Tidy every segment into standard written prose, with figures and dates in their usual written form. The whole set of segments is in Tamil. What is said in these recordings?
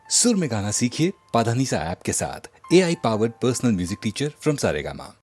सुर में गाना सीखिए पाधानीसा ऐप के साथ। AI powered personal music teacher from Saregama.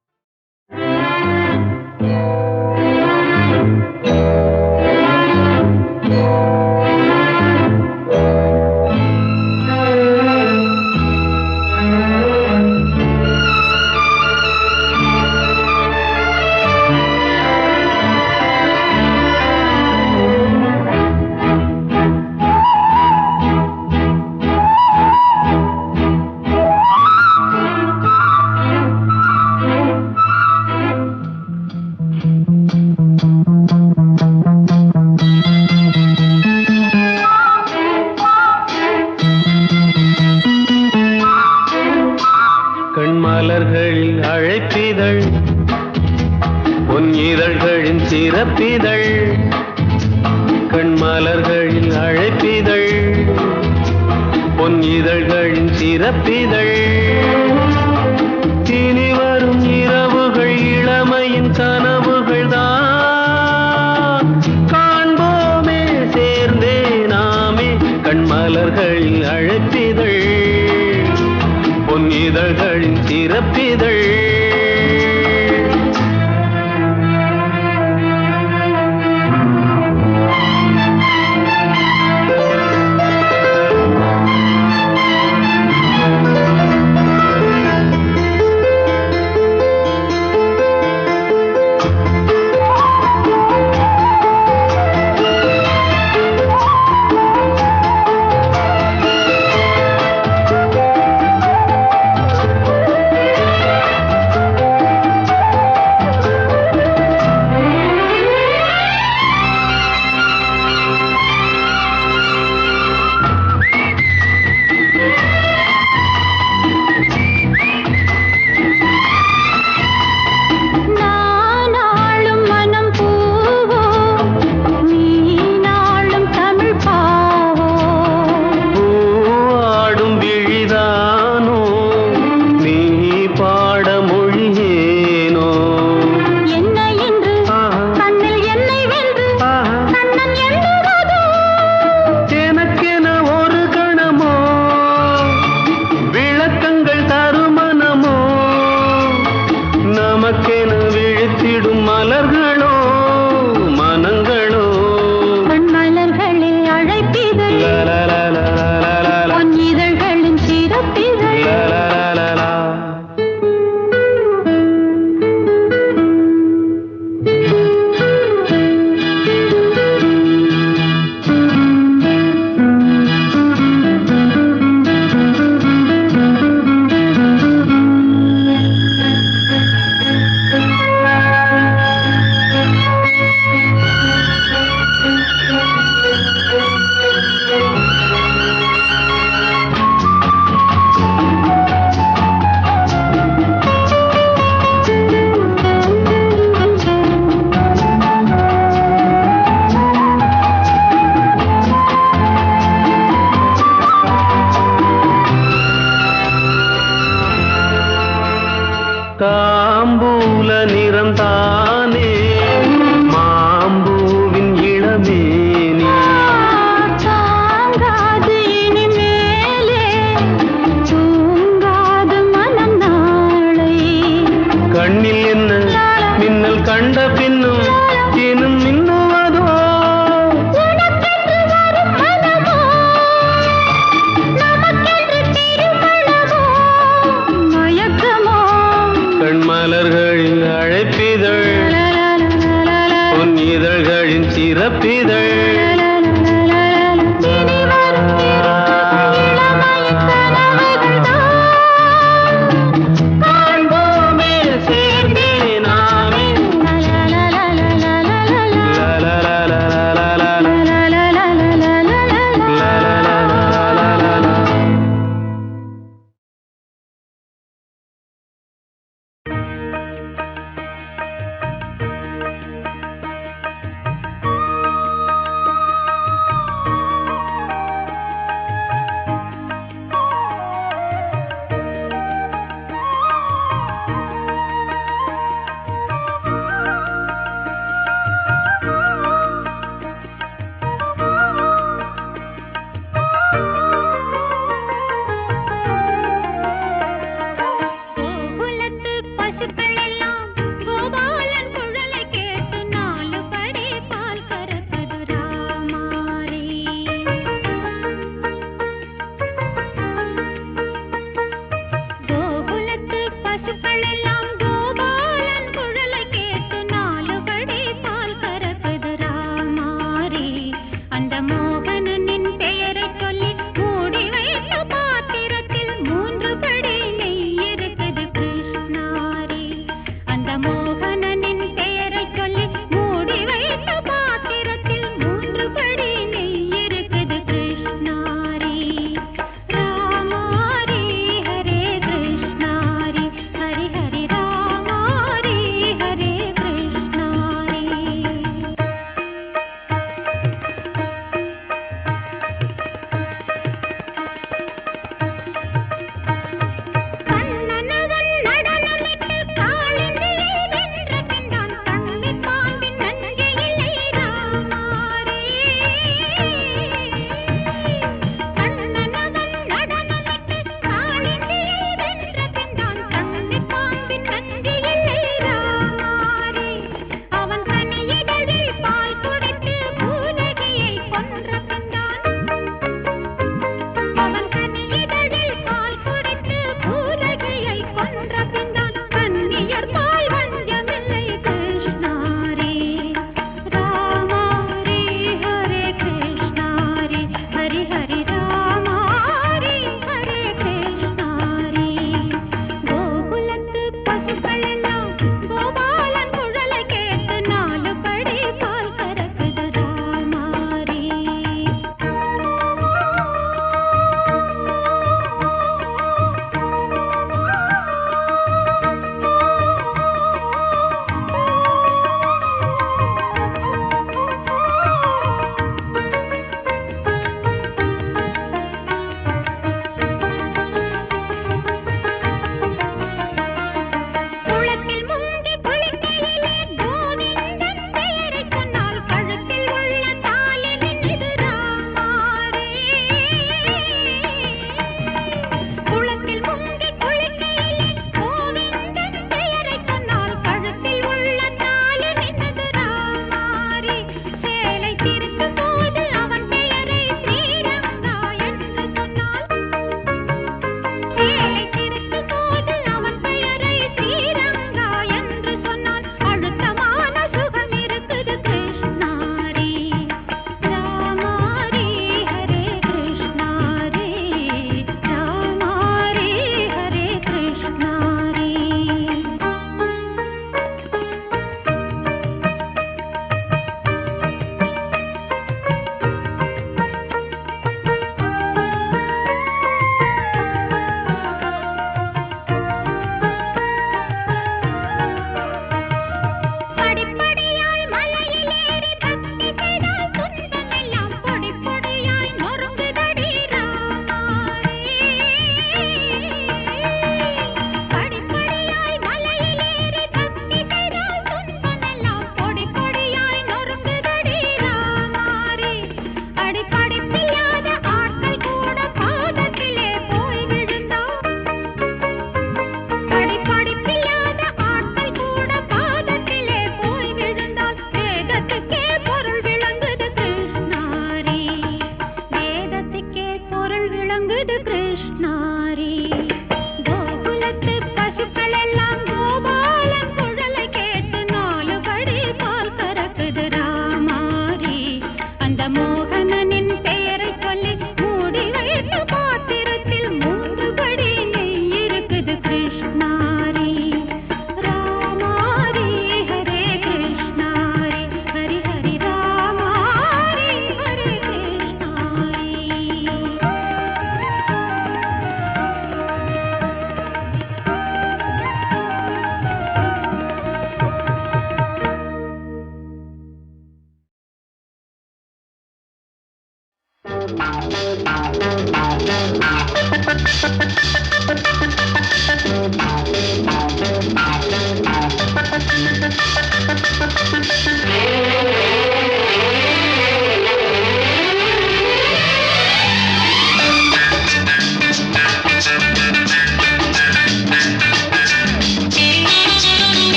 கண்மலர்களில் அழைப்பிதழ் பொன் இதழ்களின் சிறப்பிதழ் கண்மலர்களில் அழைப்பிதழ் பொன் இதழ்களின் சிறப்பிதழ் இனி வரும் இரவுகள் இளமையின் கனவுகள் தான் காண்போமே சேர்ந்தே நாமே கண்மலர்களில் அழைப்பிதழ் பொன் இதழ்களின் சிறப்பிதழ் தாம்பூல நிறம் தானே மாம்பூவின் இளமேனி தாங்காது இனிமேலே தூங்காது மனம் நாளை கண்ணில் என்ன மின்னல் கண்ட பின்னும் இன்னும் மின்னுவதோ உனக்கென்று வரும் மனமோ நமக்கென்று திருமணமோ மயக்கமோ கண்மலர்களின் அழைப்பிதழ் பொன் இதழ்களின் சிறப்பிதழ் இனி வரும் இளமையின் கனவுகள் தான் காண்போமே சேர்ந்தே நாமே லலலா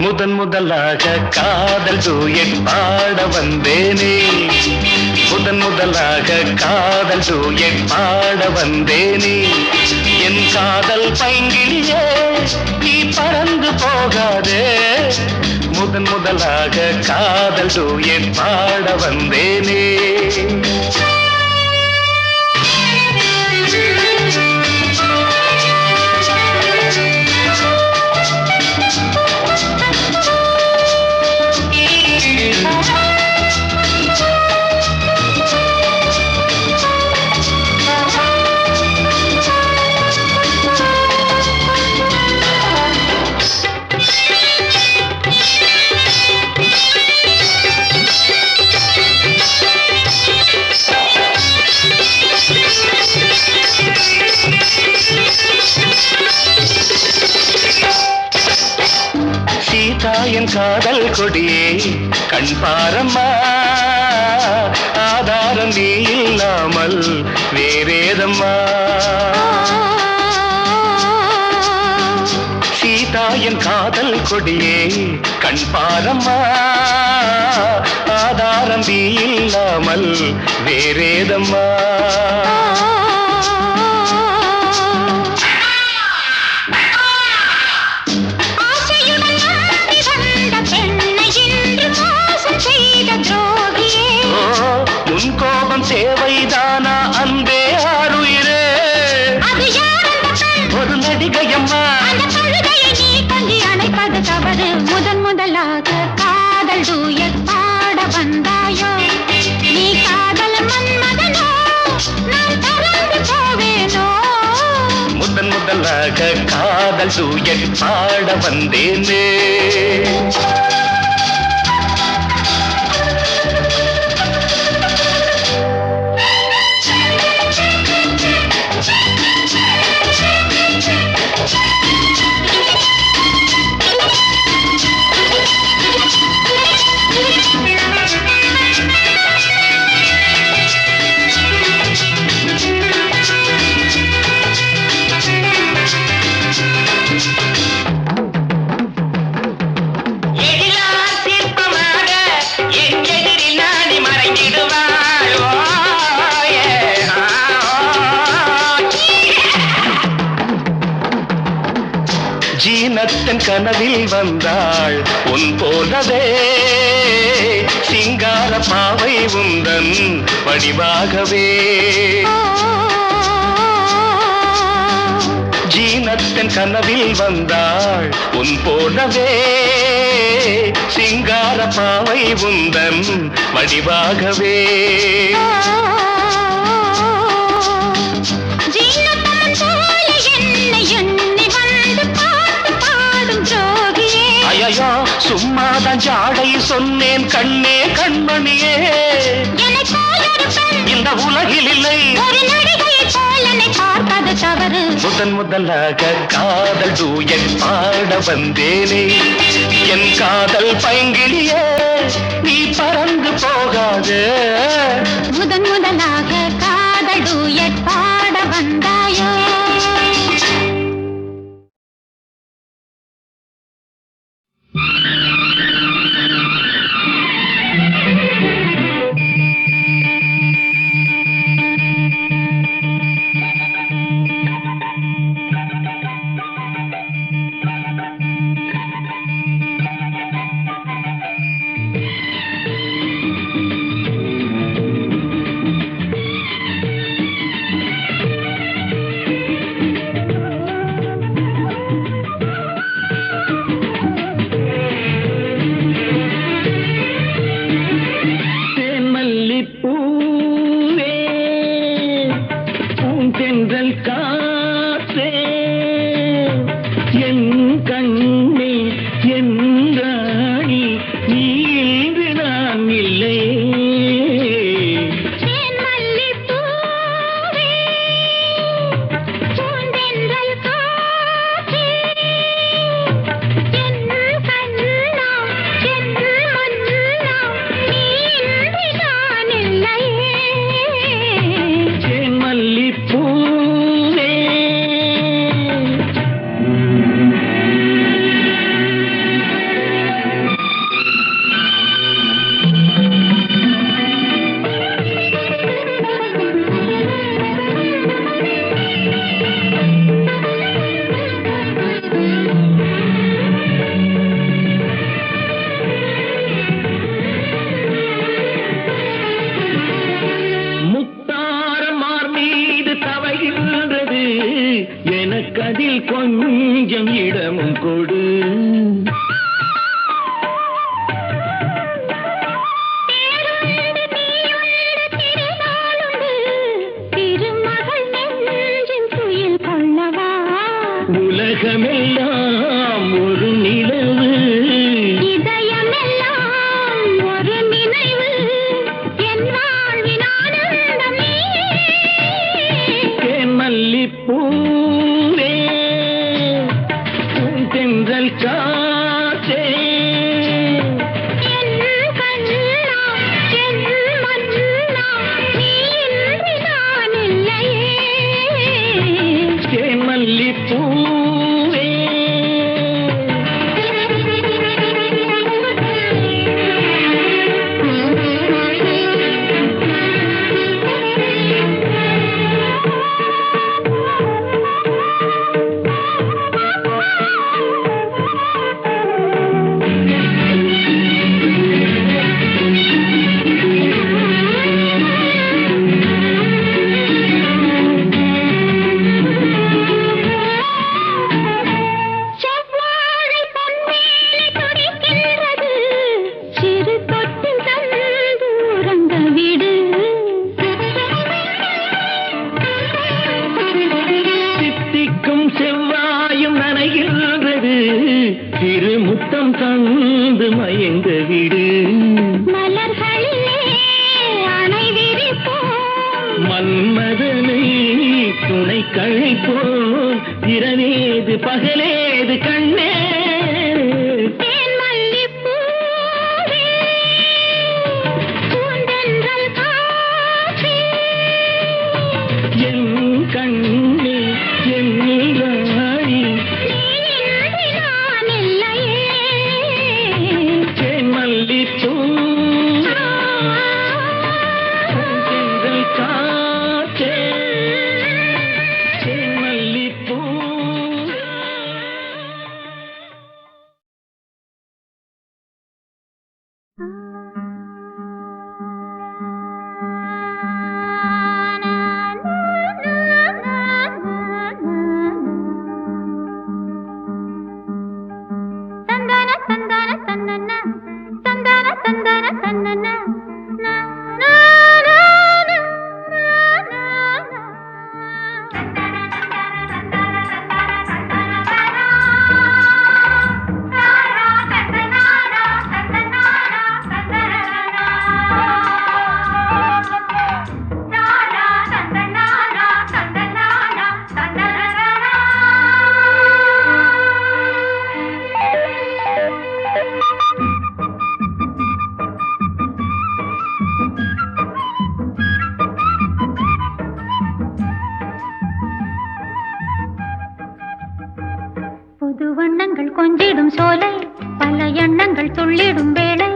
முதன் முதலாக காதல் டூயட் பாட வந்தேனே, முதன் முதலாக காதல் டூயட் பாட வந்தேனே. என் காதல் பைங்கிலியே நீ பறந்து போகாதே, முதன் முதலாக காதல் டூயட் பாட வந்தேனே. என் காதல் கொடியே கண் பாரம்மா, ஆதாரம் நீ இல்லாமல் வேறேதம்மா. கொடியே கண் பாரம்மா ஆதாரம் நீ இல்லாமல் வேறேதம்மா உன் கோபம் சேவைதானா அன்பே ஆருயிரே ஒரு நடிகையம்மா நீ கொஞ்சி அணைப்பது தவறு முதன் முதலாக காதல் டூயட் பாட வந்தாயோ நீ காதல் மன்மதனோ நான் பறந்து போவேனோ முதன் முதலாக காதல் டூயட் பாட வந்தேனே ஜீனத்தன் கனவில் வந்தாள் உன் போலவே சிங்கார பாவை உந்தன் வடிவாகவே ஜீனத்தன் கனவில் வந்தாள் உன் போலவே சிங்கார பாவை உந்தன் வடிவாகவே ஐயோ சும்மாதான் ஜாடை சொன்னேன் கண்ணே கண்மணியே இந்த உலகில் இல்லை முதன் முதலாக காதல் டூயட் பாட வந்தேனே என் காதல் பைங்கிலியே நீ பறந்து போகாது முதன் முதலாக காதல் டூயட் பாட வந்தாயோ எனக்கதில் கொஞ்சம் இடமும் கொடு உலகமெல்லாம் ஒரு நிலவு இதயமெல்லாம் ஒரு நினைவு என் வாழ்வின் ஆனந்தமே மல்லிப்பூவே தென்றல் காற்றே மல்லிப்பூவே மங்கை போல் இரவேது பகலேது கண்ணே தேன் மல்லிப்பூவே, பூந்தென்றல் காற்றே, என் கண்ணே என் ராணி நீ இன்றி நான் இல்லையே. தேன் மல்லிப்பூ தென்றல் காற்றே தேன் மல்லிப்பூ தந்தன தந்தன தன்னன தந்தன தந்தன தன்னன நா நா நா நா நா நா புது வண்ணங்கள் கொஞ்சிடும் சோலை, பல எண்ணங்கள் துள்ளிடும் வேளை,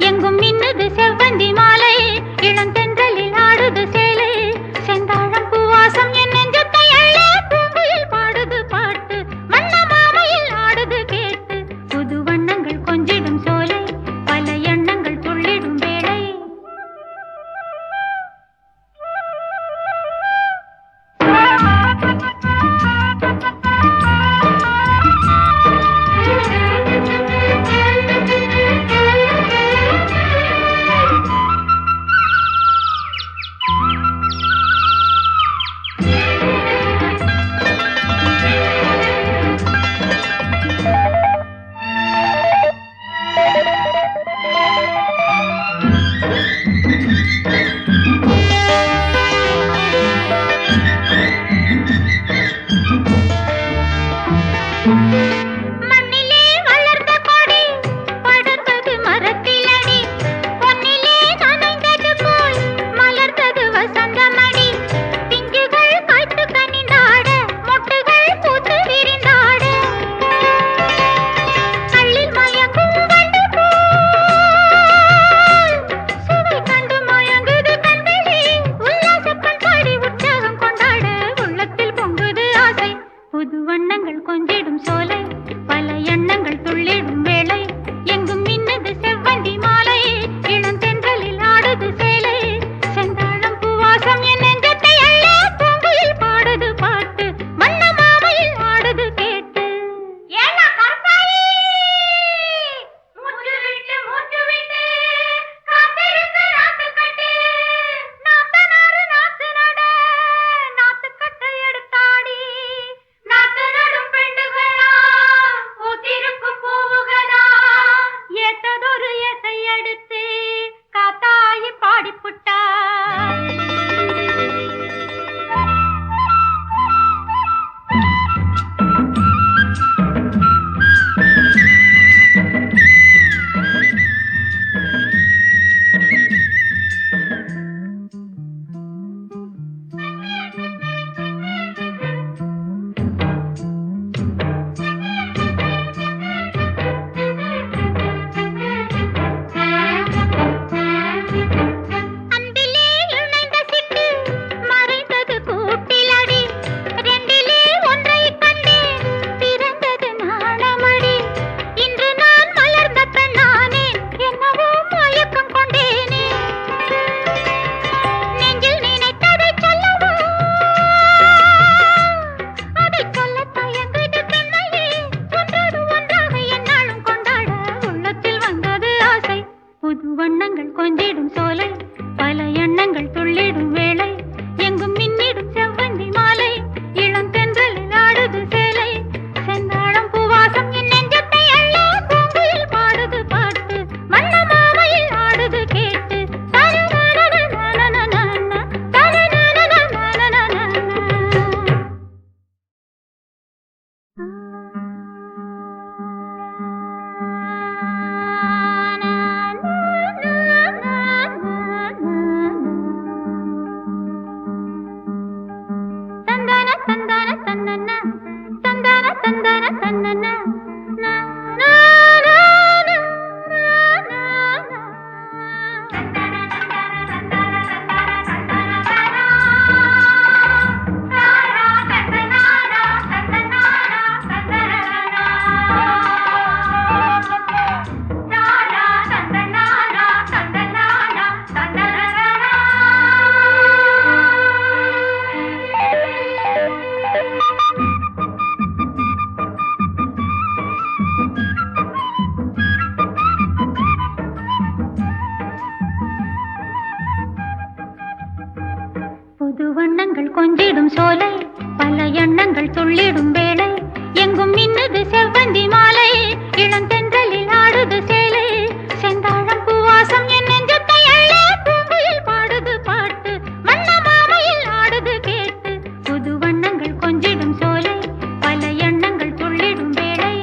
எங்கும் மின்னுது செவ்வந்தி மாலை, இளந்தென்றலில் ஆடுது சேலை, செந்தாழம் பூவாசம் என் நெஞ்சத்தை அள்ள, பூங்குயில் பாடுது பாட்டு, வண்ண மாமையில் ஆடுது கேட்டு. புது வண்ணங்கள் கொஞ்சிடும் சோலை, பல எண்ணங்கள் துள்ளிடும் வேளை. மண்ணிலே வளர்ந்த கொடி படர்ந்தது மரத்திலடி, பொன்னிலே நனைந்தது போல் மலர்ந்தது வசந்தமடி, பிஞ்சுகள் காய்த்து கனிந்தாட, மொட்டுகள் பூத்து விரிந்தாட, கள்ளில் மயங்கும் வண்டு போல் சுவை கண்டு மயங்குது கண்களே, உல்லாசப்பன் பாடி உற்சாகம் கொண்டாட, உள்ளத்தில் பொங்குது ஆசை. புது வண்ணங்கள் கொஞ்சிடும் சோலை, பல எண்ணங்கள் துள்ளிடும் வேளை, எங்கும் மின்னது செவ்வந்தி மாலை, இளந்தென்றலில் ஆடுது சேலை, செந்தாழம் பூவாசம் என் நெஞ்சத்தை அள்ள, பூங்குயில் பாடுது பாட்டு, வண்ண மாமையில் ஆடுது கேட்டு. ஏன்னா கருத்தாயி மூச்சு விட்டு காத்திருக்கு நாத்துக்கட்டு, நாத்தனாரு நாத்து நட, நாத்துக்கட்டை எடுத்தாடி, நாத்து நடும் பெண்டுகளா பூத்திருக்கும் பூவுகளா புது வண்ணங்கள் கொஞ்சிடும் சோலை, பல எண்ணங்கள் துள்ளிடும் வேளை, எங்கும் மின்னுது செவ்வந்தி மாலை, இளந்தென்றலில் ஆடுது சேலை, செந்தாழம் பூவாசம் என் நெஞ்சத்தை அள்ள, பூங்குயில் பாடுது பாட்டு, வண்ண மாமையில் ஆடுது கேட்டு. புது வண்ணங்கள் கொஞ்சிடும் சோலை, பல எண்ணங்கள் துள்ளிடும் வேளை.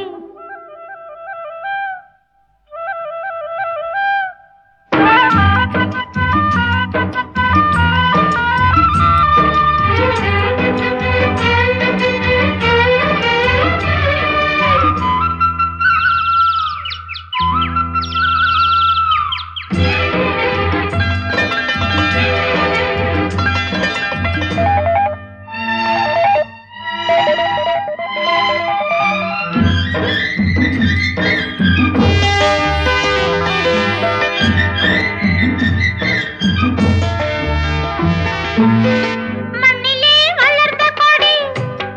மண்ணிலே வளர்ந்த கொடி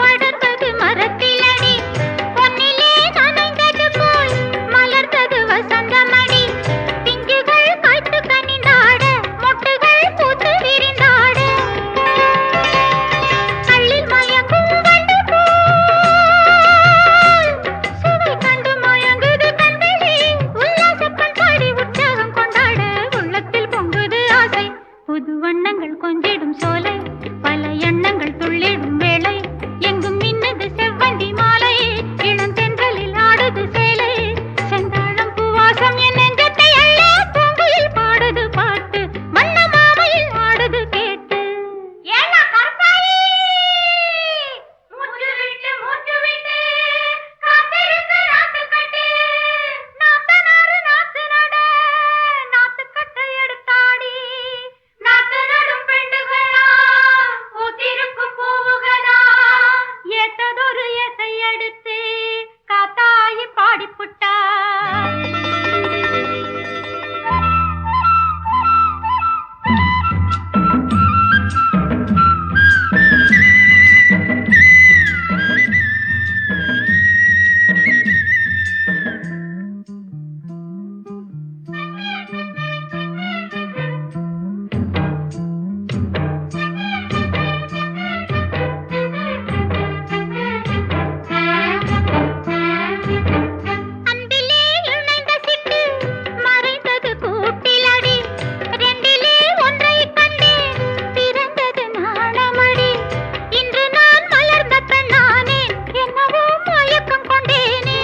படர்ந்தது மரத்திலடி, பொன்னிலே நனைந்தது போல் மலர்ந்தது வசந்தமடி, பிஞ்சுகள் காய்த்து கனிந்தாட, மொட்டுகள் பூத்து விரிந்தாட, கள்ளில் மயங்கும் வண்டு போல் சுவை கண்டு மயங்குது கண்களே, உல்லாசப் பண்பாடி உற்சாகம் கொண்டாட, உள்ளத்தில் பொங்குது ஆசை. புது வண்ணங்கள் கொஞ்சிடும் சோலை, பல எண்ணங்கள் துள்ளிடும் வேளை, எங்கும் மின்னது செவ்வந்தி மாலை, இளந்தென்றலில் ஆடுது சேலை, செந்தாழம் பூவாசம் என் நெஞ்சத்தை அள்ள, பூங்குயில் பாடுது பாட்டு, வண்ண மாமையில் ஆடுது கேட்டு. ஏன்னா கற்பாயி மூச்சு விட்டு காத்திருக்க நாத்து கட்டு, நாத்து நாறு நாத்து நட, நாத்து கட்டை எடுத்தாடி, நாத்து நடும் பெண்டுகளா, பூத்திருக்கும் பூவுகளா, ஏத்ததொரு எசை எடுத்து காத்தாயி பாடிப்புட்டா. அன்பிலே இணைந்த சிட்டு மறைந்தது கூட்டிலடி, ரெண்டிலே ஒன்றை கண்டேன் பிறந்தது நாணமடி, இன்று நான் மலர்ந்த பெண்ணானேன், என்னவோ மயக்கம் கொண்டேனே,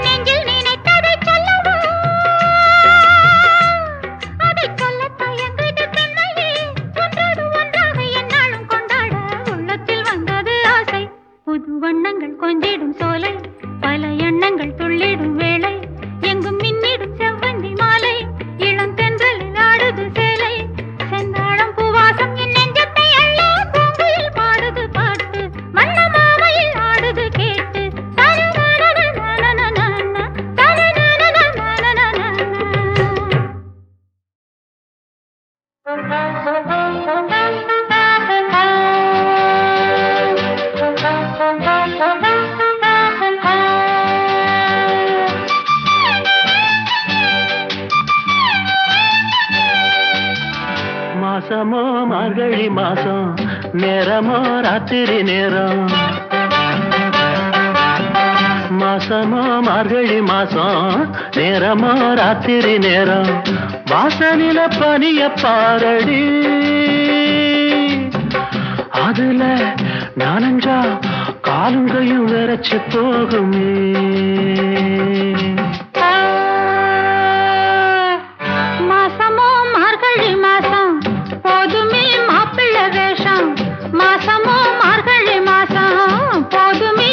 நெஞ்சில் நினைத்ததை சொல்லவோ, அதைச் சொல்லத் தயங்குது பெண்மையே, ஒன்றோடு ஒன்றாக எந்நாளும் கொண்டாட, உள்ளத்தில் வந்தது ஆசை. புது வண்ணங்கள் கொஞ்சிடும் சோலை, பல எண்ணங்கள் துள்ளிடும் வேளை, எங்கும் மின்னிடும் செவ்வந்தி மாலை, இளந்தென்றலில் ஆடுது சேலை, செந்தாழம் பூவாசம் என் நெஞ்சத்தை அள்ள, பூங்குயில் பாடுது பாட்டு, வண்ண மாமையில் ஆடுது கேட்டு. தனனனனனனனன, தனனனனனனனன. மாசமோ மார்கழி மாசம், நேரமோ ராத்திரி நேரம், மாசமோ மார்கழி மாசம், நேரமோ ராத்திரி நேரம், வாசனில பனிய பாரடி, அதுல நானஞ்சா காலுங்கையும் விரைச்சு போகுமே. மாசமோ மார்கழி மாசம், போதுமே மாப்பிள்ளை வேஷம், மாசமோ மார்கழி மாசம், போதுமே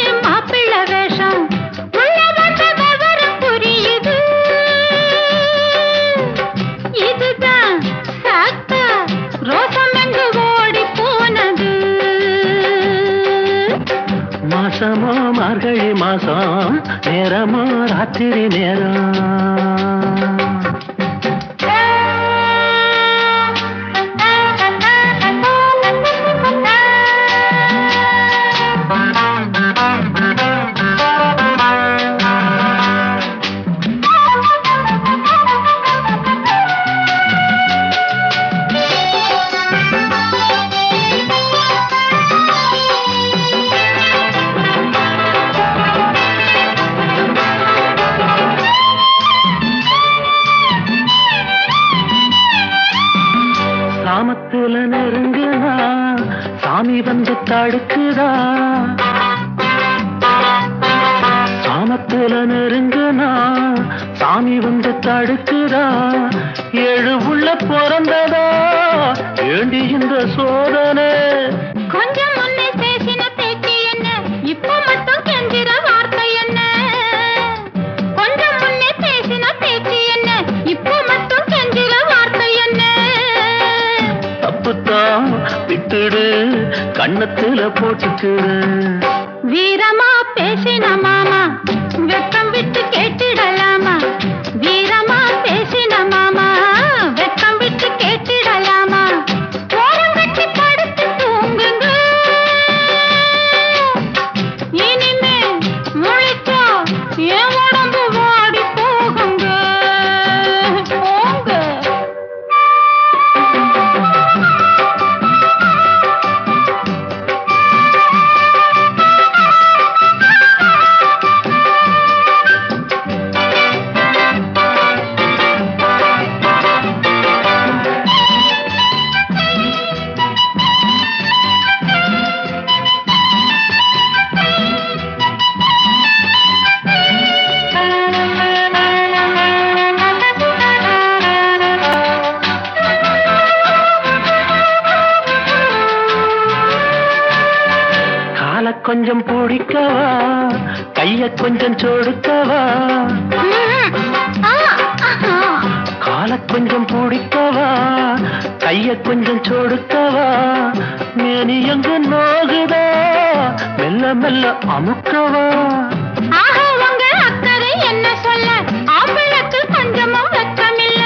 மாசமோ மார்கழி மாசம் நேரமோ ராத்திரி நேரம் சாமத்துல நெருங்குதா சாமி வந்து தடுக்குதா சாமத்துல நெருங்குனா சாமி வந்து தடுக்குதா ஏழு உள்ள பிறந்ததா ஏண்டி இந்த சோதனை கொஞ்சம் முன்னே பேசின பேச்சு என்ன இப்போ மட்டும் கெஞ்சிற வார்த்தை என்ன கொஞ்சம் முன்னே பேசின பேச்சு என்ன இப்போ மட்டும் கெஞ்சிற வார்த்தை என்ன தப்புத்தான் விட்டுடு கண்ணத்துல போட்டுக்குடு வீரமா பேசின மாமா வெக்கம் விட்டு கேட்டிடலாமா வீரமா பேசின மாமா வெக்கம் விட்டு கேட்டிடலாமா ஓரம் கட்டி படுத்து தூங்குங்க இனிமே முழிச்சா என் உடம்பு வாடி போகுங்க போங்க கால கொஞ்சம் பிடிக்கவா கைய கொஞ்சம் சொடுக்கவா கால கொஞ்சம் பிடிக்கவா கைய கொஞ்சம் சொடுக்கவா மேனி எங்க நோகுதா மெல்ல மெல்ல அமுக்கவா ஆஹா உங்க அக்கறை என்ன சொல்ல ஆம்பளுக்கு கொஞ்சமும் வெக்கமில்ல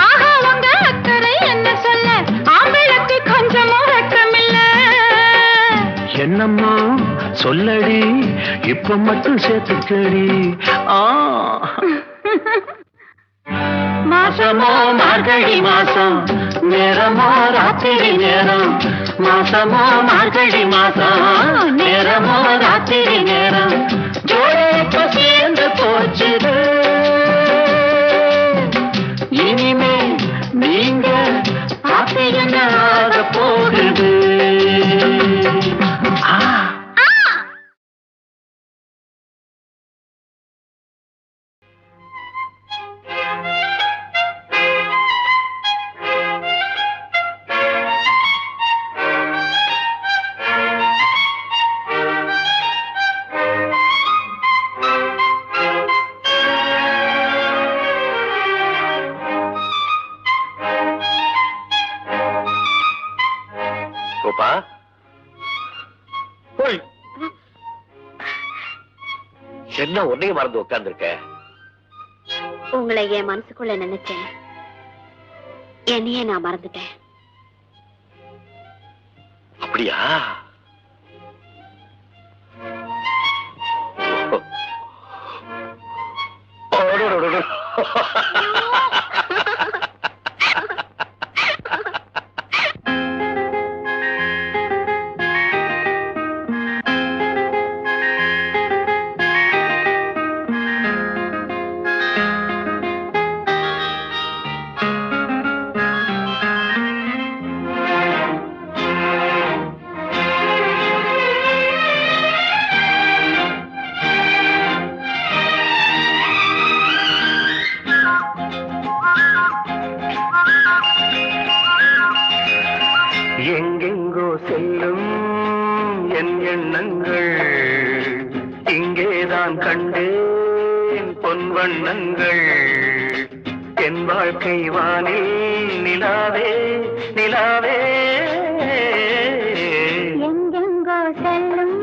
ஆஹா உங்க அக்கறை என்ன சொல்ல ஆம்பளுக்கு கொஞ்சமும் வெக்கமில்ல என்னம்மா சொல்லடி இப்ப மட்டும் சேர்த்துக்கடி மாசமோ மார்கழி மாசம் நேரமோ ராத்திரி நேரம் மாசமோ மார்கழி மாசம் நேரமோ ராத்திரி நேரம் ஜோடிக்கு சேர்ந்து போச்சுது இனிமே நீங்க ஆசையனாக போகுது கோபா என்ன உன்னையும் மறந்து உட்கார்ந்துருக்க உங்களை என் மனசுக்குள்ள நினைச்சேன் என்னையே நான் மறந்துட்டேன் அப்படியா எங்கெங்கோ செல்லும் என் எண்ணங்கள் இங்கேதான் கண்டேன் பொன் வண்ணங்கள் என் வாழ்க்கை வானில் நிலாவே நிலாவே எங்கெங்கோ செல்லும்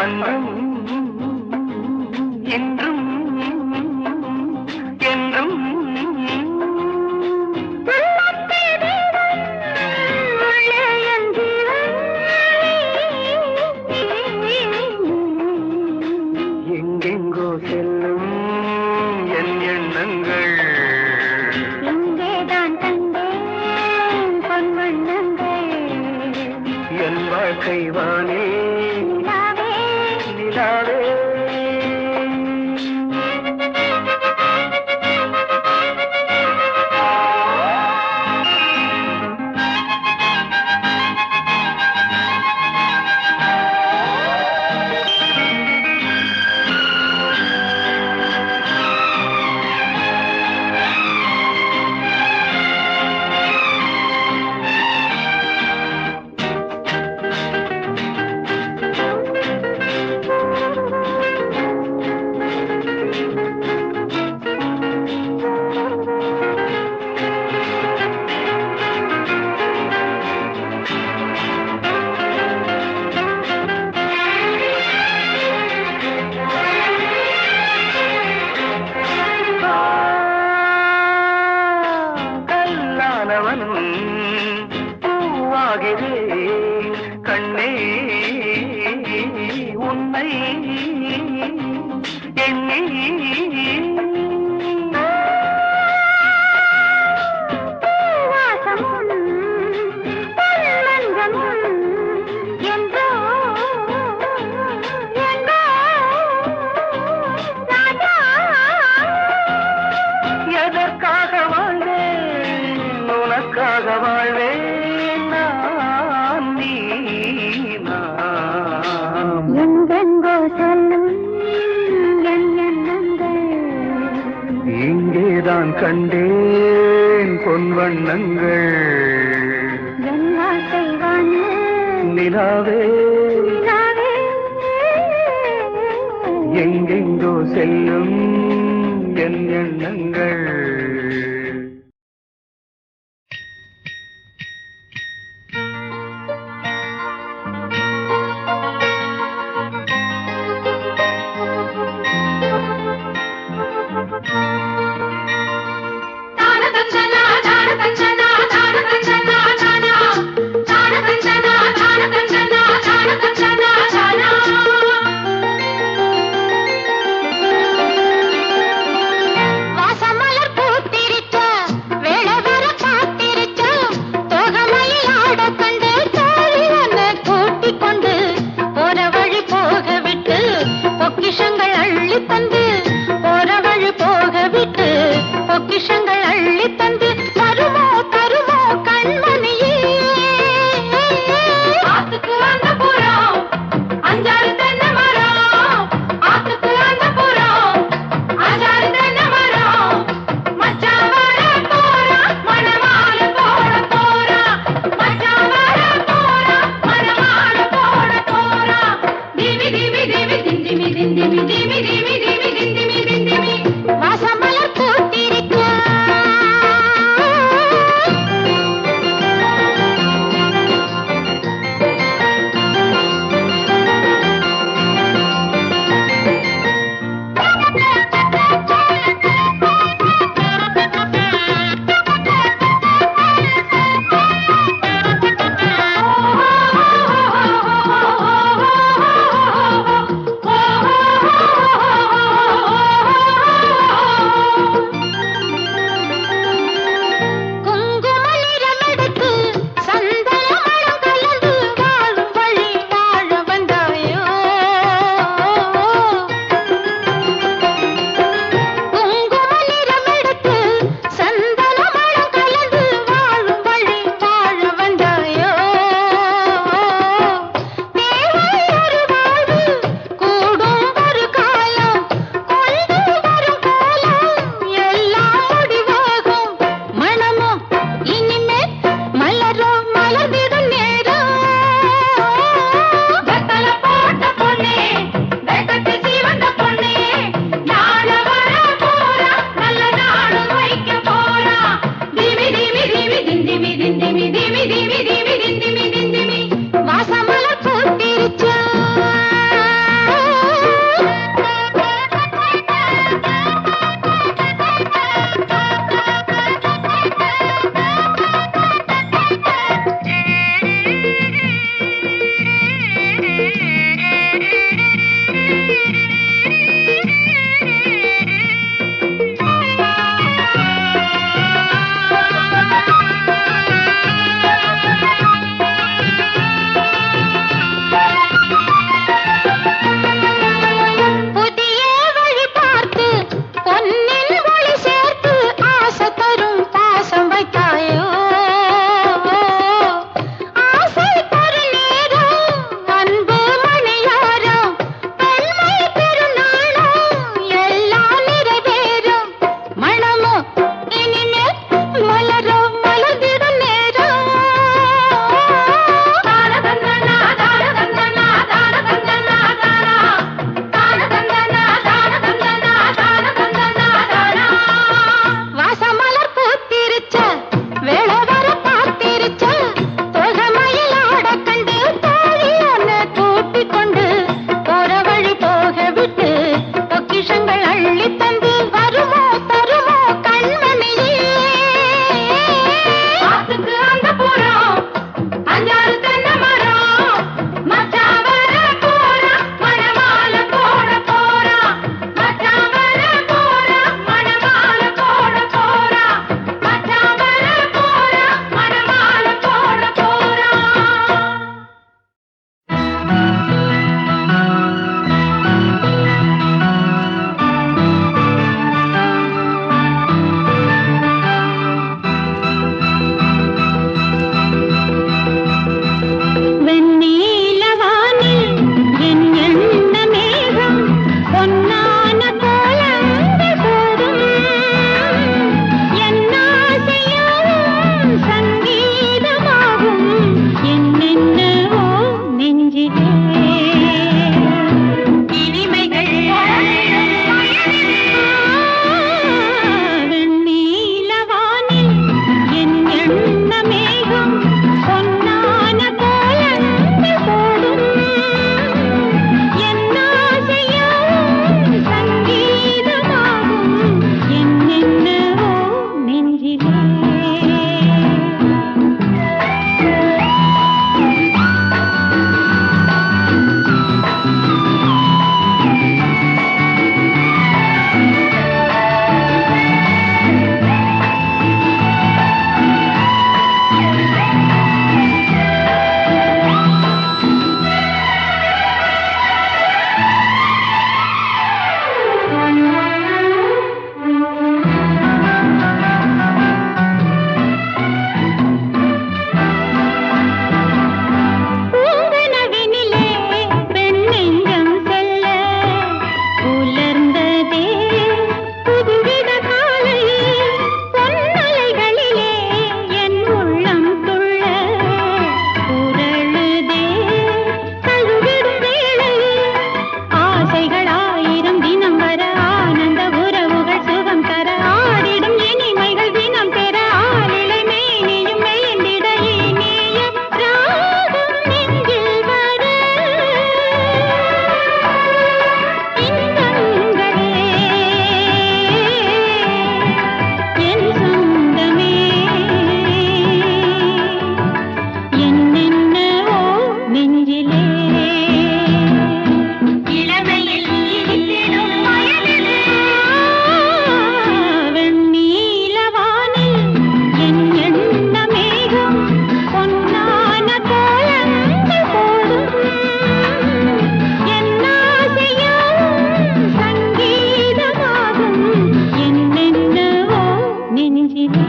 அன்றும் இன்றும் என்றும் எங்கெங்கோ செல்லும் என் எண்ணங்கள் இங்கேதான் கண்டேன் பொன்வண்ணங்கள் என் வாழ்க்கை வானே நிலாவே பூவாகிறேன் கண்ணே உன்னை எண்ணி எதற்காக வாழ்வேன் உனக்காக வாழ்வேன் நான் நீ நாம் எங்கெங்கோ செல்லும் என் எண்ணங்கள் இங்கேதான் கண்டேன் பொன்வண்ணங்கள் என் வாழ்க்கை வானே நிலாவே நிலாவே எங்கெங்கோ செல்லும் என் எண்ணங்கள் வாசமலர் பூத்திருச்ச வேளவர காத்திருச்ச தோகமயில் ஆட கண்டு தோழியனை கூட்டிக் கொண்டு போற வழி போக விட்டு பொக்கிஷங்கள் அள்ளி தந்து போற வழி போக விட்டு பொக்கிஷங்கள் அள்ளி தந்து தருமோ தருமோ கண்மணியே ஆத்துக்கு அந்த புறம் அஞ்சாறு தென்னை மரம் ஆத்துக்கு அந்த புறம் அஞ்சாறு தென்னை மரம் மச்சான் வர போறா மணமால போட போறா மச்சான் வர போறா மணமால போட போறா திமி திமி திமி திமி திமி திமி திமி திமி திமி திமி வாசமலர் பூத்திருக்க நெஞ்சிலே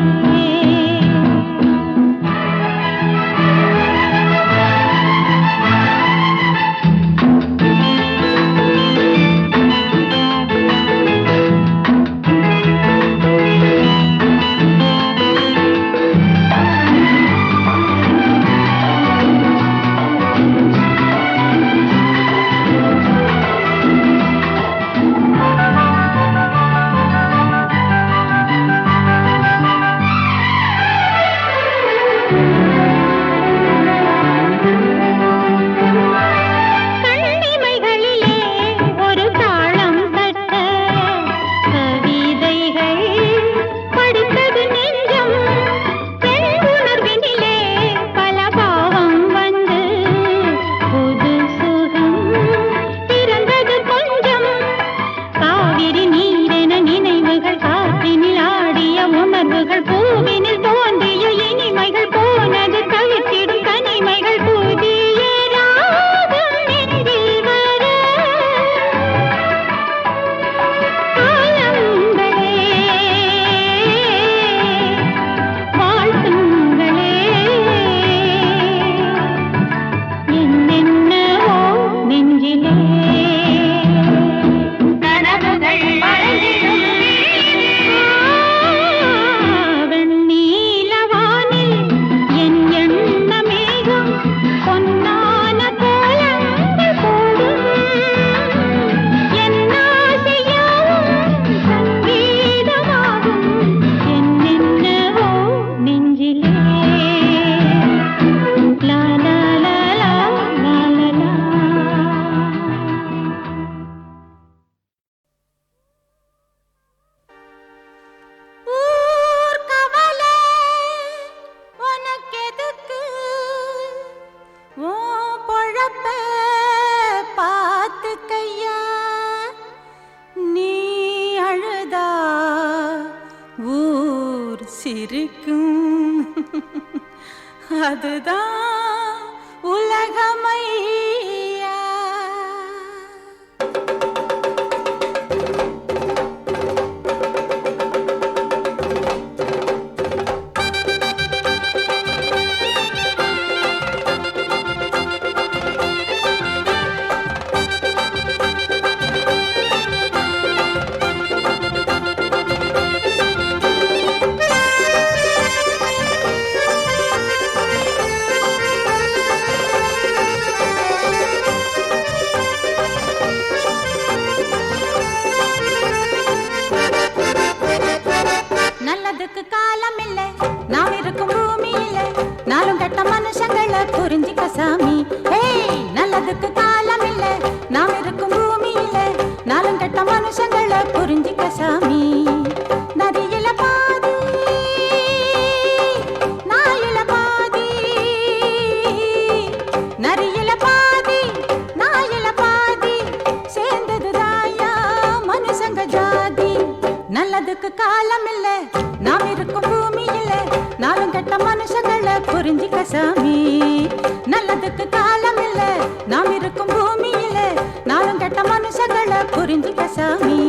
சிரிக்கும் அதுதான் உலகமையா. நல்லதுக்கு காலம் இல்ல, நாம் இருக்கும் பூமி இல்ல, நாளும் கட்ட மனுஷங்களை புரிஞ்சுக்க சாமி. நல்லதுக்கு காலம் இல்ல, நாம் இருக்கும் பூமி இல்ல, நாளும் கட்ட மனுஷங்களை புரிஞ்சுக்க சாமி. நதியில பாதி நாயில பாதி, நரியில பாதி நாயில பாதி, சேர்ந்தது தாயா மனுஷங்க ஜாதி. நல்லதுக்கு காலம் இல்ல, நாம் இருக்கும் பூமி இல்ல, நாளும் கெட்ட மனுஷங்களை புரிஞ்சுக்க சாமி. நல்லதுக்கு காலம் இல்ல, நாம் இருக்கும் பூமி இல்ல, நாளும் கெட்ட மனுஷங்களை புரிஞ்சுக்க சாமி.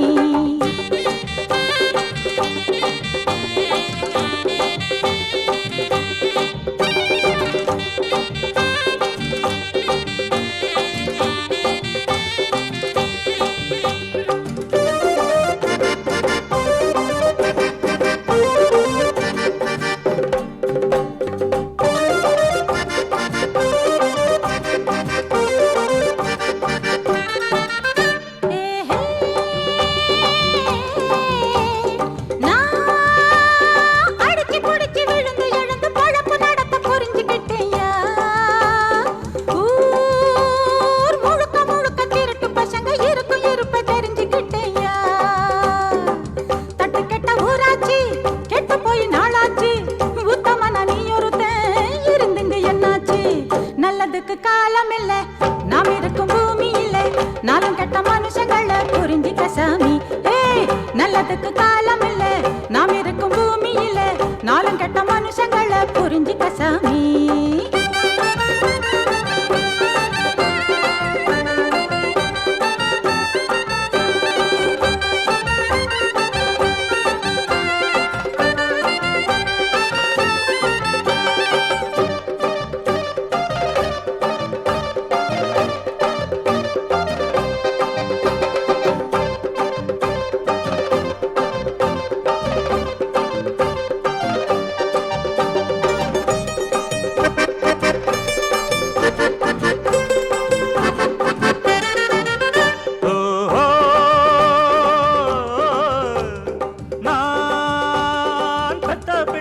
நல்லதுக்கு காலம் இல்ல, நாம் இருக்கும் பூமி இல்ல, நாளும் கெட்ட மனுஷங்களை புரிஞ்சுக்க சாமி. நல்லதுக்கு காலம் இல்ல, நாம் இருக்கும் பூமி இல்ல, நாளும் கெட்ட மனுஷங்களை புரிஞ்சுக்க சாமி.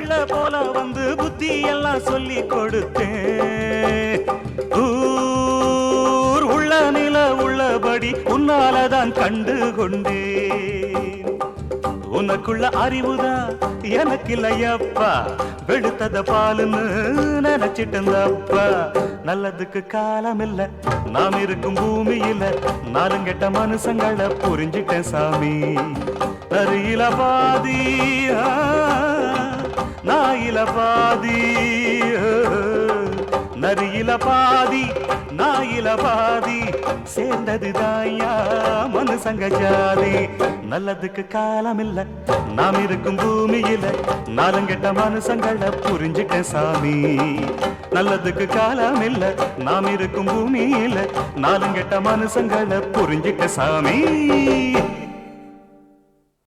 பிள்ளை போல வந்து புத்தி எல்லாம் சொல்லி கொடுத்தேன். ஊர் உள்ள நில உள்ளபடி உன்னாலதான் கண்டு கொண்டேன். உனக்குள்ள அறிவுதான் எனக்கு இல்லையப்பா, வெளுத்தத பாலுன்னு நினைச்சிட்டப்பா. நல்லதுக்கு காலம் இல்ல, நாம் இருக்கும் பூமியில நாலுங்கெட்ட மனுஷங்களை புரிஞ்சிட்டேன் சாமி. நரியில பாதி நாயில பாதி, நரியில பாதி நாயில பாதி, சேர்ந்ததுதாயா மனுஷங்க ஜாதி. நல்லதுக்கு காலம் இல்ல, நாம் இருக்கும் பூமியில நாலுங்கெட்ட மனுஷங்களை புரிஞ்சிட்டேன் சாமி. நல்லதுக்கு காலம் இல்ல, நாம் இருக்கும் பூமியில நாலுங்கெட்ட மனுஷங்களை புரிஞ்சிட்ட சாமி.